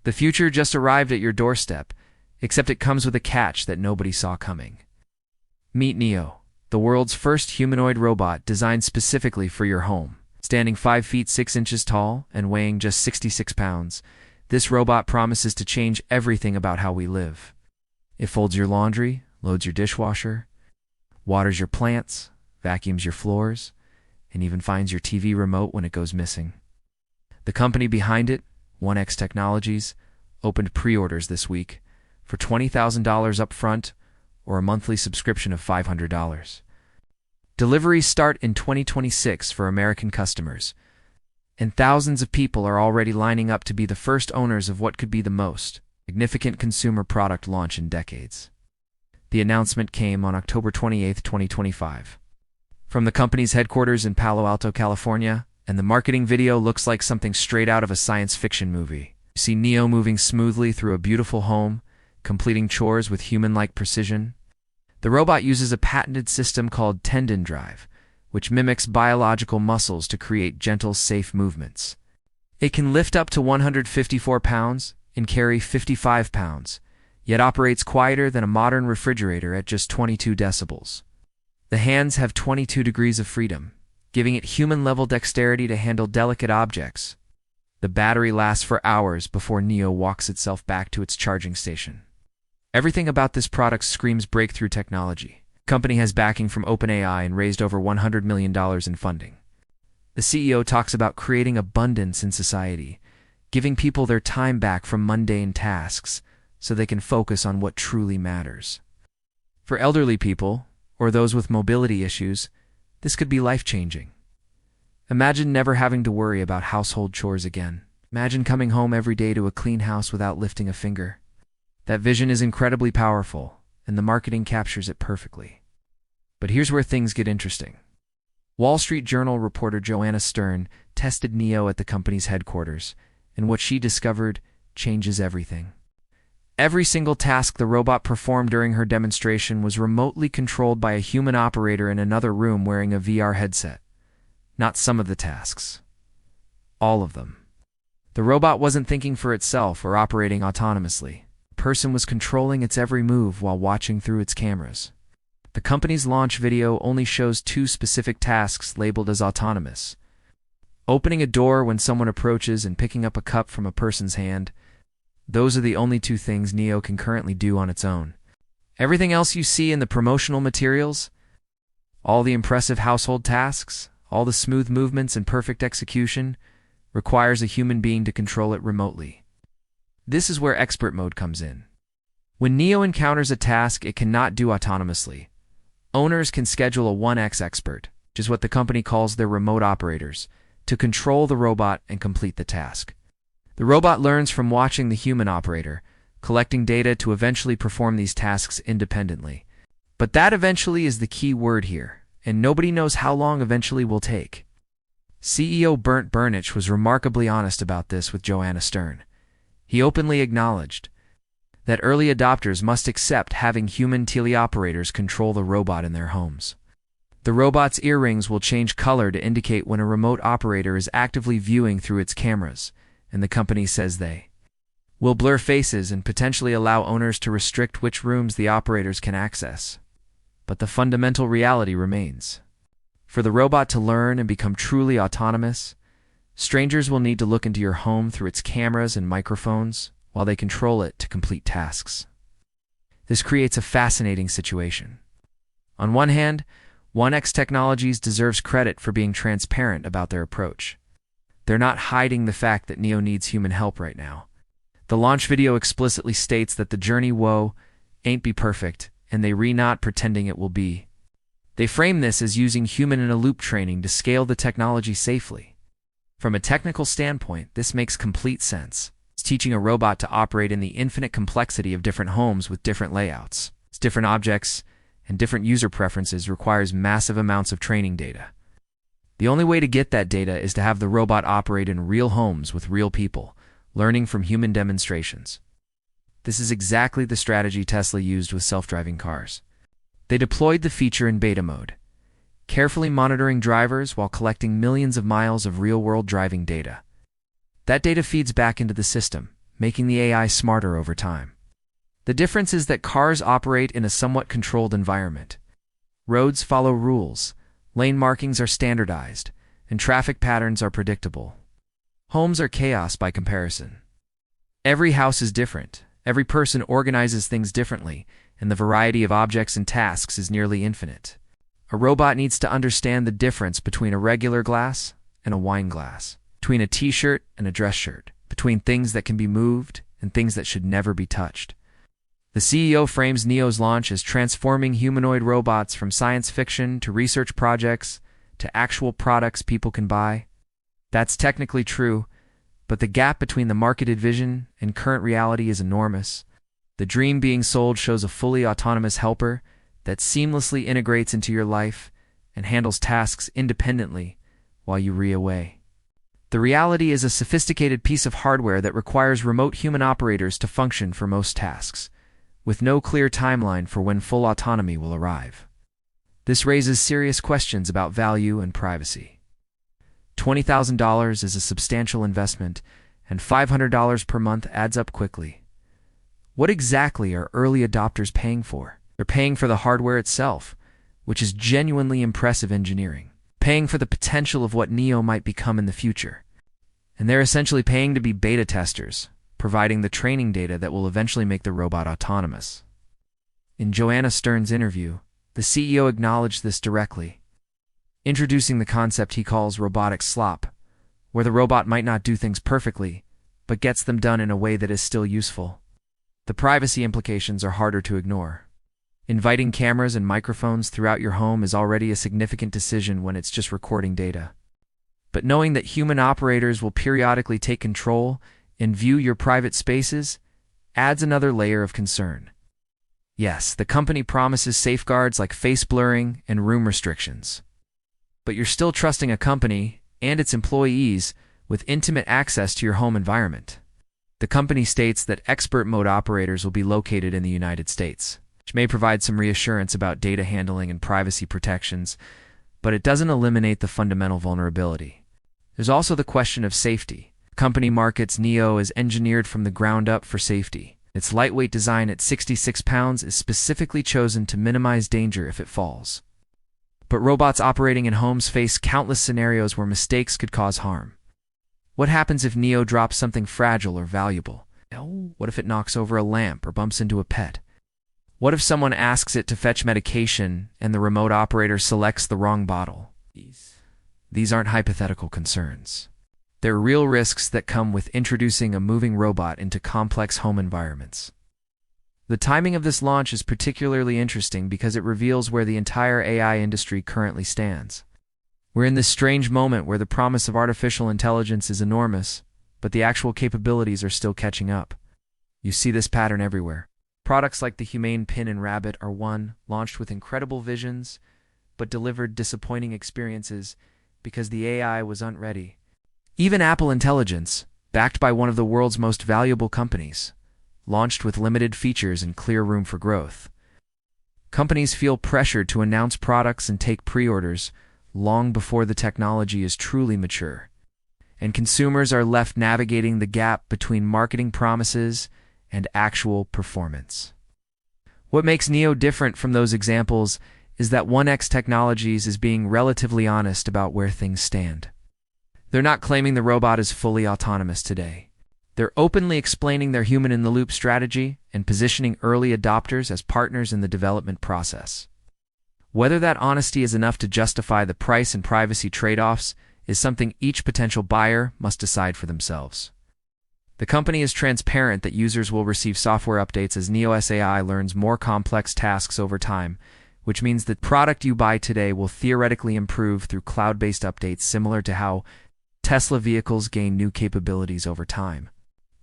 The future just arrived at your doorstep, except it comes with a catch that nobody saw coming. Meet Neo, the world's first humanoid robot designed specifically for your home. Standing 5 feet 6 inches tall and weighing just 66 pounds, this robot promises to change everything about how we live. It folds your laundry, loads your dishwasher, waters your plants, vacuums your floors, and even finds your TV remote when it goes missing. The company behind it, 1X Technologies, opened pre-orders this week for $20,000 up front or a monthly subscription of $500. Deliveries start in 2026 for American customers, and thousands of people are already lining up to be the first owners of what could be the most significant consumer product launch in decades. The announcement came on October 28, 2025. From the company's headquarters in Palo Alto, California, and the marketing video looks like something straight out of a science fiction movie. You see Neo moving smoothly through a beautiful home, completing chores with human-like precision. The robot uses a patented system called Tendon Drive, which mimics biological muscles to create gentle, safe movements. It can lift up to 154 pounds and carry 55 pounds, yet operates quieter than a modern refrigerator at just 22 decibels. The hands have 22 degrees of freedom, giving it human-level dexterity to handle delicate objects. The battery lasts for hours before Neo walks itself back to its charging station. Everything about this product screams breakthrough technology. The company has backing from OpenAI and raised over $100 million in funding. The CEO talks about creating abundance in society, giving people their time back from mundane tasks so they can focus on what truly matters. For elderly people, or those with mobility issues, this could be life-changing. Imagine never having to worry about household chores again. Imagine coming home every day to a clean house without lifting a finger. That vision is incredibly powerful, and the marketing captures it perfectly. But here's where things get interesting. Wall Street Journal reporter Joanna Stern tested Neo at the company's headquarters, and what she discovered changes everything. Every single task the robot performed during her demonstration was remotely controlled by a human operator in another room wearing a VR headset. Not some of the tasks. All of them. The robot wasn't thinking for itself or operating autonomously. The person was controlling its every move while watching through its cameras. The company's launch video only shows 2 specific tasks labeled as autonomous. Opening a door when someone approaches and picking up a cup from a person's hand. Those are the only 2 things Neo can currently do on its own. Everything else you see in the promotional materials, all the impressive household tasks, all the smooth movements and perfect execution, requires a human being to control it remotely. This is where expert mode comes in. When Neo encounters a task it cannot do autonomously, owners can schedule a 1X expert, which is what the company calls their remote operators, to control the robot and complete the task. The robot learns from watching the human operator, collecting data to eventually perform these tasks independently. But that eventually is the key word here, and nobody knows how long eventually will take. CEO Bernd Bernich was remarkably honest about this with Joanna Stern. He openly acknowledged that early adopters must accept having human teleoperators control the robot in their homes. The robot's earrings will change color to indicate when a remote operator is actively viewing through its cameras, and the company says they will blur faces and potentially allow owners to restrict which rooms the operators can access. But the fundamental reality remains. For the robot to learn and become truly autonomous, strangers will need to look into your home through its cameras and microphones while they control it to complete tasks. This creates a fascinating situation. On one hand, 1X Technologies deserves credit for being transparent about their approach. They're not hiding the fact that Neo needs human help right now. The launch video explicitly states that the journey ain't be perfect, and they not pretending it will be. They frame this as using human-in-a-loop training to scale the technology safely. From a technical standpoint, this makes complete sense. It's teaching a robot to operate in the infinite complexity of different homes with different layouts. It's different objects and different user preferences requires massive amounts of training data. The only way to get that data is to have the robot operate in real homes with real people, learning from human demonstrations. This is exactly the strategy Tesla used with self-driving cars. They deployed the feature in beta mode, carefully monitoring drivers while collecting millions of miles of real-world driving data. That data feeds back into the system, making the AI smarter over time. The difference is that cars operate in a somewhat controlled environment. Roads follow rules, lane markings are standardized, and traffic patterns are predictable. Homes are chaos by comparison. Every house is different, every person organizes things differently, and the variety of objects and tasks is nearly infinite. A robot needs to understand the difference between a regular glass and a wine glass, between a t-shirt and a dress shirt, between things that can be moved and things that should never be touched. The CEO frames NIO's launch as transforming humanoid robots from science fiction to research projects to actual products people can buy. That's technically true, but the gap between the marketed vision and current reality is enormous. The dream being sold shows a fully autonomous helper that seamlessly integrates into your life and handles tasks independently while you away. The reality is a sophisticated piece of hardware that requires remote human operators to function for most tasks, with no clear timeline for when full autonomy will arrive. This raises serious questions about value and privacy. $20,000 is a substantial investment, and $500 per month adds up quickly. What exactly are early adopters paying for? They're paying for the hardware itself, which is genuinely impressive engineering, paying for the potential of what NIO might become in the future. And they're essentially paying to be beta testers, providing the training data that will eventually make the robot autonomous. In Joanna Stern's interview, the CEO acknowledged this directly, introducing the concept he calls robotic slop, where the robot might not do things perfectly, but gets them done in a way that is still useful. The privacy implications are harder to ignore. Inviting cameras and microphones throughout your home is already a significant decision when it's just recording data. But knowing that human operators will periodically take control and view your private spaces adds another layer of concern. Yes, the company promises safeguards like face blurring and room restrictions. But you're still trusting a company and its employees with intimate access to your home environment. The company states that expert mode operators will be located in the United States, which may provide some reassurance about data handling and privacy protections, but it doesn't eliminate the fundamental vulnerability. There's also the question of safety. The company markets NIO as engineered from the ground up for safety. Its lightweight design at 66 pounds is specifically chosen to minimize danger if it falls. But robots operating in homes face countless scenarios where mistakes could cause harm. What happens if NIO drops something fragile or valuable? What if it knocks over a lamp or bumps into a pet? What if someone asks it to fetch medication and the remote operator selects the wrong bottle? These aren't hypothetical concerns. They're real risks that come with introducing a moving robot into complex home environments. The timing of this launch is particularly interesting because it reveals where the entire AI industry currently stands. We're in this strange moment where the promise of artificial intelligence is enormous, but the actual capabilities are still catching up. You see this pattern everywhere. Products like the Humane Pin and Rabbit are launched with incredible visions, but delivered disappointing experiences because the AI was unready. Even Apple Intelligence, backed by one of the world's most valuable companies, launched with limited features and clear room for growth. Companies feel pressured to announce products and take pre-orders long before the technology is truly mature, and consumers are left navigating the gap between marketing promises and actual performance. What makes NIO different from those examples is that 1X Technologies is being relatively honest about where things stand. They're not claiming the robot is fully autonomous today. They're openly explaining their human-in-the-loop strategy and positioning early adopters as partners in the development process. Whether that honesty is enough to justify the price and privacy trade-offs is something each potential buyer must decide for themselves. The company is transparent that users will receive software updates as NIO AI learns more complex tasks over time, which means the product you buy today will theoretically improve through cloud-based updates similar to how Tesla vehicles gain new capabilities over time.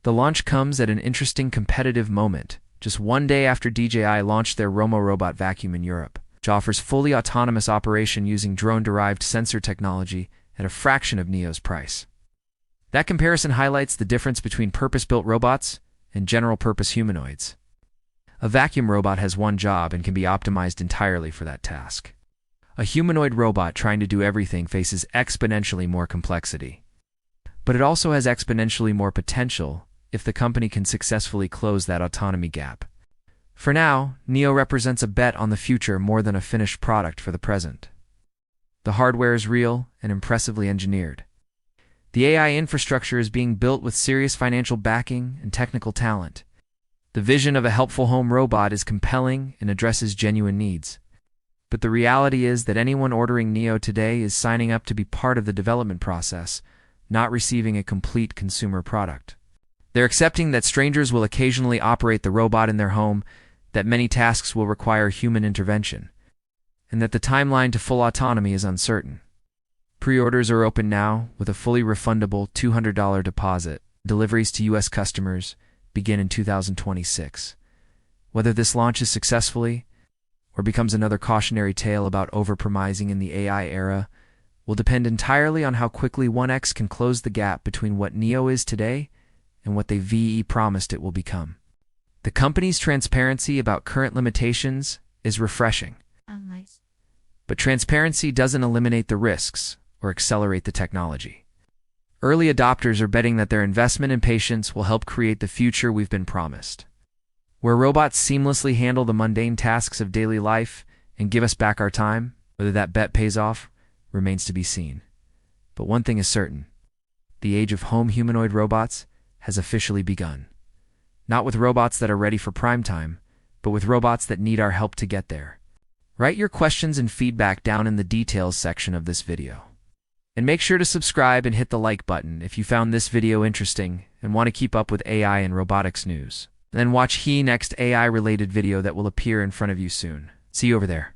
The launch comes at an interesting competitive moment, just one day after DJI launched their Romo robot vacuum in Europe, which offers fully autonomous operation using drone-derived sensor technology at a fraction of NIO's price. That comparison highlights the difference between purpose-built robots and general-purpose humanoids. A vacuum robot has one job and can be optimized entirely for that task. A humanoid robot trying to do everything faces exponentially more complexity. But it also has exponentially more potential if the company can successfully close that autonomy gap. For now, Neo represents a bet on the future more than a finished product for the present. The hardware is real and impressively engineered. The AI infrastructure is being built with serious financial backing and technical talent. The vision of a helpful home robot is compelling and addresses genuine needs. But the reality is that anyone ordering Neo today is signing up to be part of the development process, not receiving a complete consumer product. They're accepting that strangers will occasionally operate the robot in their home, that many tasks will require human intervention, and that the timeline to full autonomy is uncertain. Pre-orders are open now with a fully refundable $200 deposit. Deliveries to U.S. customers begin in 2026. Whether this launches successfully or becomes another cautionary tale about overpromising in the AI era will depend entirely on how quickly 1X can close the gap between what Neo is today and what they VE promised it will become. The company's transparency about current limitations is refreshing. Nice. But transparency doesn't eliminate the risks or accelerate the technology. Early adopters are betting that their investment and patience will help create the future we've been promised, where robots seamlessly handle the mundane tasks of daily life and give us back our time. Whether that bet pays off remains to be seen. But one thing is certain: the age of home humanoid robots has officially begun. Not with robots that are ready for prime time, but with robots that need our help to get there. Write your questions and feedback down in the details section of this video. And make sure to subscribe and hit the like button if you found this video interesting and want to keep up with AI and robotics news. Then watch the next AI-related video that will appear in front of you soon. See you over there.